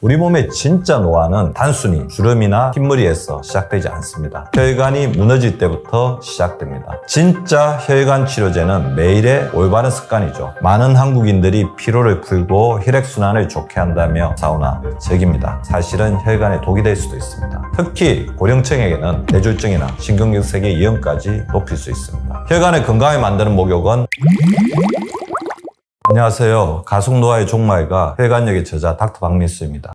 우리 몸의 진짜 노화는 단순히 주름이나 흰머리에서 시작되지 않습니다. 혈관이 무너질 때부터 시작됩니다. 진짜 혈관 치료제는 매일의 올바른 습관이죠. 많은 한국인들이 피로를 풀고 혈액순환을 좋게 한다며 사우나 즐깁니다. 사실은 혈관에 독이 될 수도 있습니다. 특히 고령층에게는 뇌졸중이나 신경경색의 위험까지 높일 수 있습니다. 혈관을 건강하게 만드는 목욕은 안녕하세요. 가속노화의 종말과 혈관역의 저자 닥터 박민수입니다.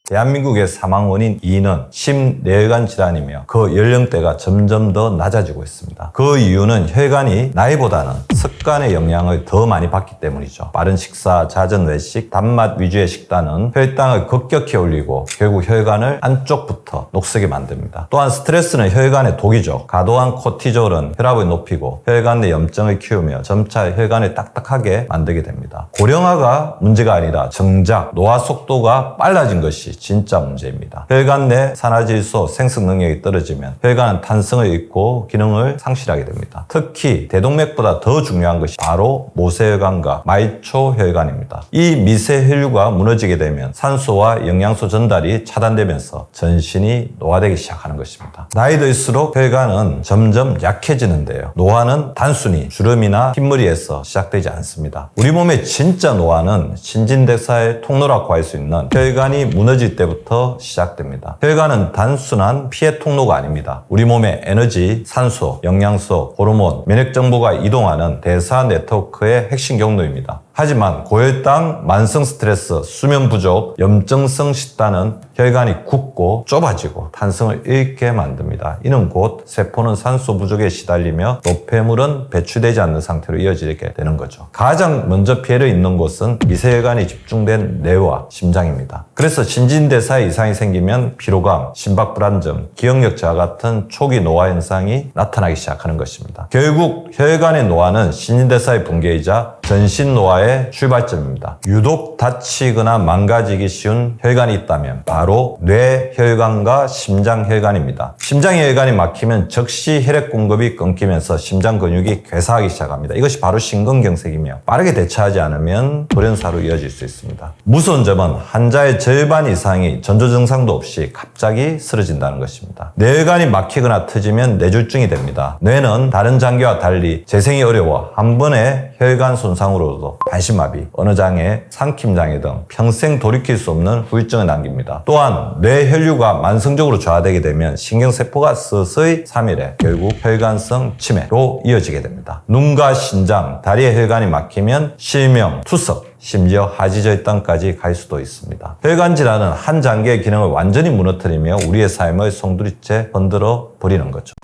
대한민국의 사망 원인 2위는 심뇌혈관 질환이며 그 연령대가 점점 더 낮아지고 있습니다. 그 이유는 혈관이 나이보다는 습관의 영향을 더 많이 받기 때문이죠. 빠른 식사, 잦은 외식, 단맛 위주의 식단은 혈당을 급격히 올리고 결국 혈관을 안쪽부터 녹슬게 만듭니다. 또한 스트레스는 혈관의 독이죠. 과도한 코티졸은 혈압을 높이고 혈관 내 염증을 키우며 점차 혈관을 딱딱하게 만들게 됩니다. 고령화가 문제가 아니라 정작 노화 속도가 빨라진 것이 진짜 문제입니다. 혈관 내 산화질소 생성 능력이 떨어지면 혈관은 탄성을 잃고 기능을 상실하게 됩니다. 특히 대동맥보다 더 중요한 것이 바로 모세혈관과 말초혈관입니다. 이 미세혈류가 무너지게 되면 산소와 영양소 전달이 차단되면서 전신이 노화되기 시작하는 것입니다. 나이 들수록 혈관은 점점 약해지는데요. 노화는 단순히 주름이나 흰머리에서 시작되지 않습니다. 우리 몸의 진짜 노화는 신진대사의 통로라고 할 수 있는 혈관이 무너질 때부터 시작됩니다. 혈관은 단순한 피해 통로가 아닙니다. 우리 몸의 에너지, 산소, 영양소, 호르몬, 면역 정보가 이동하는 대사 네트워크의 핵심 경로입니다. 하지만 고혈당, 만성 스트레스, 수면 부족, 염증성 식단은 혈관이 굳고 좁아지고 탄성을 잃게 만듭니다. 이는 곧 세포는 산소 부족에 시달리며 노폐물은 배출되지 않는 상태로 이어지게 되는 거죠. 가장 먼저 피해를 입는 곳은 미세혈관이 집중된 뇌와 심장입니다. 그래서 신진대사에 이상이 생기면 피로감, 심박불안증, 기억력 저하 같은 초기 노화 현상이 나타나기 시작하는 것입니다. 결국 혈관의 노화는 신진대사의 붕괴이자 전신 노화의 출발점입니다. 유독 다치거나 망가지기 쉬운 혈관이 있다면 바로 뇌혈관과 심장혈관입니다. 심장혈관이 막히면 즉시 혈액 공급이 끊기면서 심장 근육이 괴사하기 시작합니다. 이것이 바로 심근경색이며 빠르게 대처하지 않으면 돌연사로 이어질 수 있습니다. 무서운 점은 환자의 절반 이상이 전조 증상도 없이 갑자기 쓰러진다는 것입니다. 뇌혈관이 막히거나 터지면 뇌졸중이 됩니다. 뇌는 다른 장기와 달리 재생이 어려워 한 번의 혈관 손상으로도 반신마비, 언어장애, 삼킴장애 등 평생 돌이킬 수 없는 후유증을 남깁니다. 또한 뇌혈류가 만성적으로 저하되게 되면 신경세포가 서서히 사멸해 결국 혈관성 치매로 이어지게 됩니다. 눈과 신장, 다리의 혈관이 막히면 실명, 투석, 심지어 하지절단까지 갈 수도 있습니다. 혈관 질환은 한 장기의 기능을 완전히 무너뜨리며 우리의 삶을 송두리째 흔들어 버리는 거죠.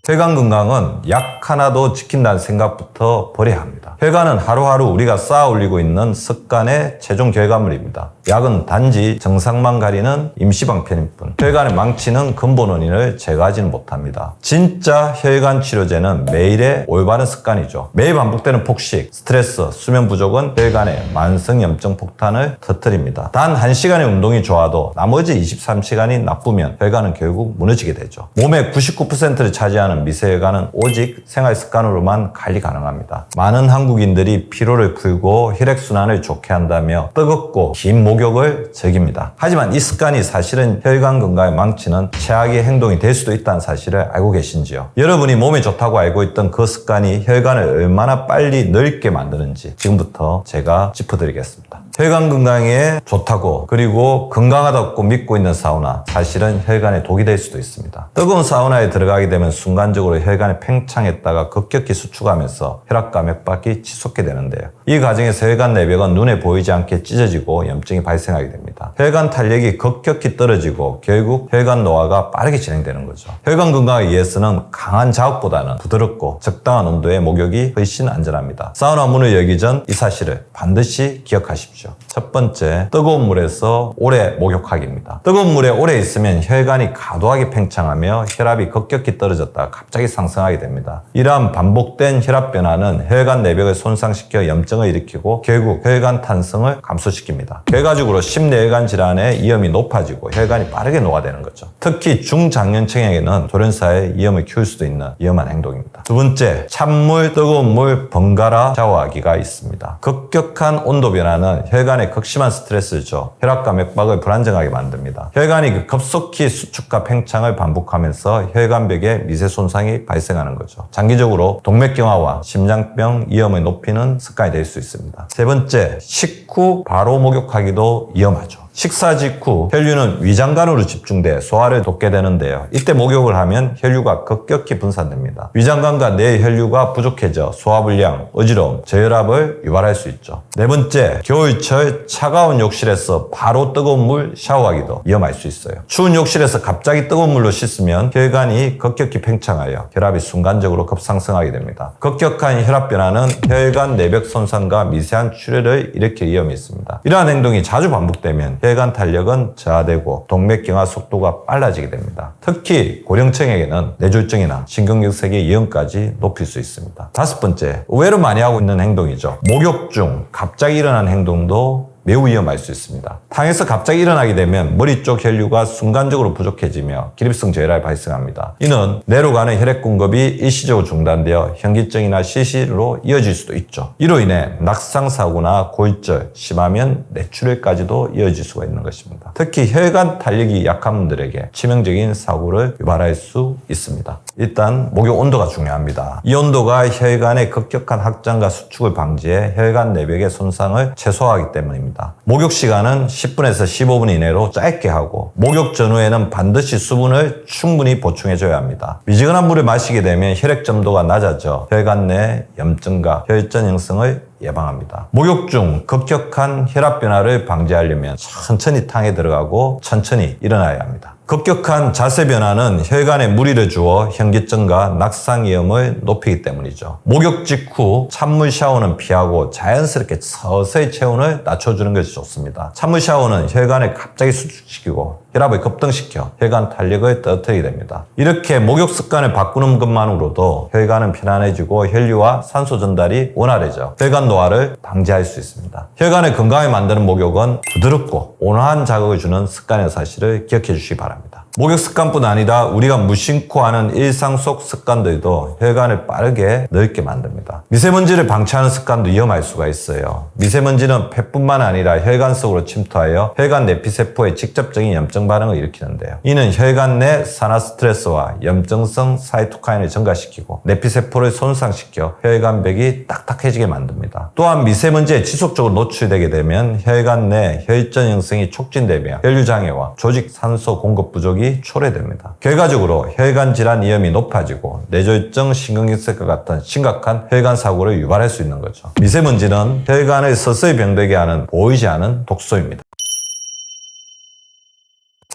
혈관 건강은 약 하나도 지킨다는 생각부터 버려야 합니다. 혈관은 하루하루 우리가 쌓아 올리고 있는 습관의 최종 결과물입니다. 약은 단지 증상만 가리는 임시방편일 뿐 혈관을 망치는 근본 원인을 제거하지는 못합니다. 진짜 혈관 치료제는 매일의 올바른 습관이죠. 매일 반복되는 폭식, 스트레스, 수면 부족은 혈관의 만성 염증 폭탄을 터뜨립니다. 단 1시간의 운동이 좋아도 나머지 23시간이 나쁘면 혈관은 결국 무너지게 되죠. 몸의 99%를 차지하는 미세혈관은 오직 생활 습관으로만 관리 가능합니다. 많은 한국인들이 피로를 풀고 혈액순환을 좋게 한다며 뜨겁고 긴 목욕을 즐깁니다. 하지만 이 습관이 사실은 혈관 건강을 망치는 최악의 행동이 될 수도 있다는 사실을 알고 계신지요? 여러분이 몸에 좋다고 알고 있던 그 습관이 혈관을 얼마나 빨리 넓게 만드는지 지금부터 제가 짚어드리겠습니다. 혈관 건강에 좋다고 그리고 건강하다고 믿고 있는 사우나, 사실은 혈관에 독이 될 수도 있습니다. 뜨거운 사우나에 들어가게 되면 순간적으로 혈관이 팽창했다가 급격히 수축하면서 혈압과 맥박이 치솟게 되는데요. 이 과정에서 혈관 내벽은 눈에 보이지 않게 찢어지고 염증이 발생하게 됩니다. 혈관 탄력이 급격히 떨어지고 결국 혈관 노화가 빠르게 진행되는 거죠. 혈관 건강을 위해서는 강한 자극보다는 부드럽고 적당한 온도의 목욕이 훨씬 안전합니다. 사우나 문을 열기 전 이 사실을 반드시 기억하십시오. 가지죠. 첫 번째, 뜨거운 물에서 오래 목욕하기입니다. 뜨거운 물에 오래 있으면 혈관이 과도하게 팽창하며 혈압이 급격히 떨어졌다가 갑자기 상승하게 됩니다. 이러한 반복된 혈압 변화는 혈관 내벽을 손상시켜 염증을 일으키고 결국 혈관 탄성을 감소시킵니다. 결과적으로 심내혈관 질환의 위험이 높아지고 혈관이 빠르게 노화되는 거죠. 특히 중장년층에게는 돌연사의 위험을 키울 수도 있는 위험한 행동입니다. 두 번째, 찬물, 뜨거운 물 번갈아 샤워하기가 있습니다. 급격한 온도 변화는 혈관에 극심한 스트레스를 줘 혈압과 맥박을 불안정하게 만듭니다. 혈관이 급속히 수축과 팽창을 반복하면서 혈관벽에 미세 손상이 발생하는 거죠. 장기적으로 동맥경화와 심장병 위험을 높이는 습관이 될 수 있습니다. 세 번째, 식후 바로 목욕하기도 위험하죠. 식사 직후 혈류는 위장관으로 집중돼 소화를 돕게 되는데요. 이때 목욕을 하면 혈류가 급격히 분산됩니다. 위장관과 뇌 혈류가 부족해져 소화불량, 어지러움, 저혈압을 유발할 수 있죠. 네 번째, 겨울철 차가운 욕실에서 바로 뜨거운 물 샤워하기도 위험할 수 있어요. 추운 욕실에서 갑자기 뜨거운 물로 씻으면 혈관이 급격히 팽창하여 혈압이 순간적으로 급상승하게 됩니다. 급격한 혈압 변화는 혈관 내벽 손상과 미세한 출혈을 일으킬 위험이 있습니다. 이러한 행동이 자주 반복되면 혈관 탄력은 저하되고 동맥경화 속도가 빨라지게 됩니다. 특히 고령층에게는 뇌졸중이나 신경경색의 위험까지 높일 수 있습니다. 다섯 번째, 의외로 많이 하고 있는 행동이죠. 목욕 중 갑자기 일어난 행동도 매우 위험할 수 있습니다. 탕에서 갑자기 일어나게 되면 머리 쪽 혈류가 순간적으로 부족해지며 기립성 저혈압이 발생합니다. 이는 뇌로 가는 혈액 공급이 일시적으로 중단되어 현기증이나 실시로 이어질 수도 있죠. 이로 인해 낙상사고나 골절, 심하면 뇌출혈까지도 이어질 수가 있는 것입니다. 특히 혈관 탄력이 약한 분들에게 치명적인 사고를 유발할 수 있습니다. 일단 목욕 온도가 중요합니다. 이 온도가 혈관의 급격한 확장과 수축을 방지해 혈관 내벽의 손상을 최소화하기 때문입니다. 목욕 시간은 10분에서 15분 이내로 짧게 하고 목욕 전후에는 반드시 수분을 충분히 보충해줘야 합니다. 미지근한 물을 마시게 되면 혈액 점도가 낮아져 혈관 내 염증과 혈전 형성을 예방합니다. 목욕 중 급격한 혈압 변화를 방지하려면 천천히 탕에 들어가고 천천히 일어나야 합니다. 급격한 자세 변화는 혈관에 무리를 주어 현기증과 낙상 위험을 높이기 때문이죠. 목욕 직후 찬물 샤워는 피하고 자연스럽게 서서히 체온을 낮춰주는 것이 좋습니다. 찬물 샤워는 혈관을 갑자기 수축시키고 혈압을 급등시켜 혈관 탄력을 떨어뜨리게 됩니다. 이렇게 목욕 습관을 바꾸는 것만으로도 혈관은 편안해지고 혈류와 산소 전달이 원활해져 혈관 노화를 방지할 수 있습니다. 혈관을 건강하게 만드는 목욕은 부드럽고 온화한 자극을 주는 습관의 사실을 기억해 주시기 바랍니다. 목욕 습관뿐 아니라 우리가 무심코 하는 일상 속 습관들도 혈관을 빠르게 넓게 만듭니다. 미세먼지를 방치하는 습관도 위험할 수가 있어요. 미세먼지는 폐뿐만 아니라 혈관 속으로 침투하여 혈관 내피세포에 직접적인 염증 반응을 일으키는데요. 이는 혈관 내 산화 스트레스와 염증성 사이토카인을 증가시키고 내피세포를 손상시켜 혈관벽이 딱딱해지게 만듭니다. 또한 미세먼지에 지속적으로 노출되게 되면 혈관 내 혈전 형성이 촉진되며 혈류장애와 조직 산소 공급 부족이 초래됩니다. 결과적으로 혈관 질환 위험이 높아지고 뇌졸중, 신경경색과 같은 심각한 혈관 사고를 유발할 수 있는 거죠. 미세먼지는 혈관을 서서히 병들게 하는 보이지 않은 독소입니다.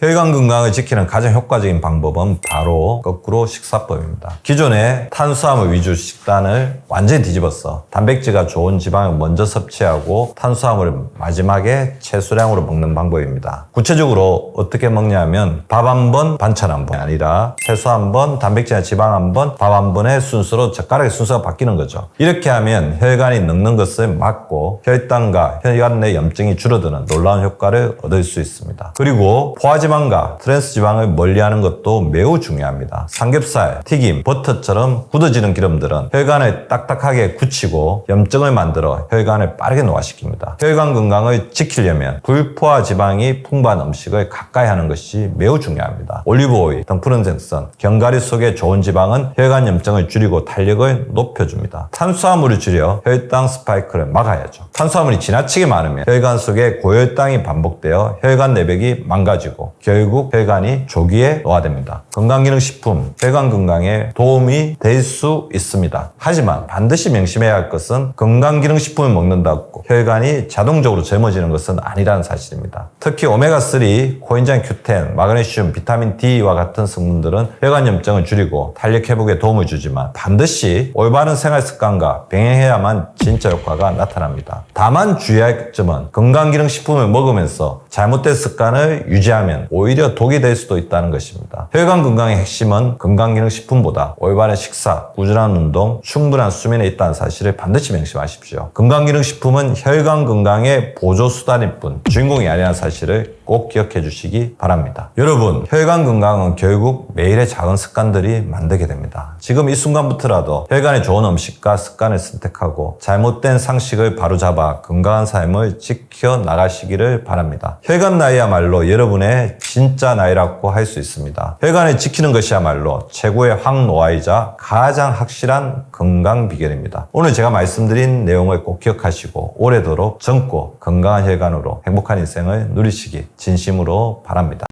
혈관 건강을 지키는 가장 효과적인 방법은 바로 거꾸로 식사법입니다. 기존의 탄수화물 위주 식단을 완전히 뒤집어서 단백질가 좋은 지방을 먼저 섭취하고 탄수화물을 마지막에 채소량으로 먹는 방법입니다. 구체적으로 어떻게 먹냐면 밥 한 번, 반찬 한 번 아니라 채소 한 번, 단백질이나 지방 한 번, 밥 한 번의 순서로 젓가락의 순서가 바뀌는 거죠. 이렇게 하면 혈관이 늙는 것을 막고 혈당과 혈관 내 염증이 줄어드는 놀라운 효과를 얻을 수 있습니다. 그리고 포화지방과 트랜스 지방을 멀리하는 것도 매우 중요합니다. 삼겹살, 튀김, 버터처럼 굳어지는 기름들은 혈관을 딱딱하게 굳히고 염증을 만들어 혈관을 빠르게 노화시킵니다. 혈관 건강을 지키려면 불포화 지방이 풍부한 음식을 가까이 하는 것이 매우 중요합니다. 올리브오일, 등푸른 생선, 견과류 속의 좋은 지방은 혈관 염증을 줄이고 탄력을 높여줍니다. 탄수화물을 줄여 혈당 스파이크를 막아야죠. 탄수화물이 지나치게 많으면 혈관 속에 고혈당이 반복되어 혈관 내벽이 망가지고 결국 혈관이 조기에 노화됩니다. 건강기능식품, 혈관 건강에 도움이 될 수 있습니다. 하지만 반드시 명심해야 할 것은 건강기능식품을 먹는다고 혈관이 자동적으로 젊어지는 것은 아니라는 사실입니다. 특히 오메가3, 코엔자임 Q10, 마그네슘, 비타민 D와 같은 성분들은 혈관염증을 줄이고 탄력 회복에 도움을 주지만 반드시 올바른 생활 습관과 병행해야만 진짜 효과가 나타납니다. 다만 주의할 점은 건강기능식품을 먹으면서 잘못된 습관을 유지하면 오히려 독이 될 수도 있다는 것입니다. 혈관 건강의 핵심은 건강기능식품보다 올바른 식사, 꾸준한 운동, 충분한 수면에 있다는 사실을 반드시 명심하십시오. 건강기능식품은 혈관 건강의 보조수단일 뿐 주인공이 아니라는 사실을 꼭 기억해 주시기 바랍니다. 여러분, 혈관 건강은 결국 매일의 작은 습관들이 만들게 됩니다. 지금 이 순간부터라도 혈관에 좋은 음식과 습관을 선택하고 잘못된 상식을 바로잡아 건강한 삶을 지켜나가시기를 바랍니다. 혈관 나이야말로 여러분의 진짜 나이라고 할 수 있습니다. 혈관을 지키는 것이야말로 최고의 항노화이자 가장 확실한 건강 비결입니다. 오늘 제가 말씀드린 내용을 꼭 기억하시고 오래도록 젊고 건강한 혈관으로 행복한 인생을 누리시기 진심으로 바랍니다.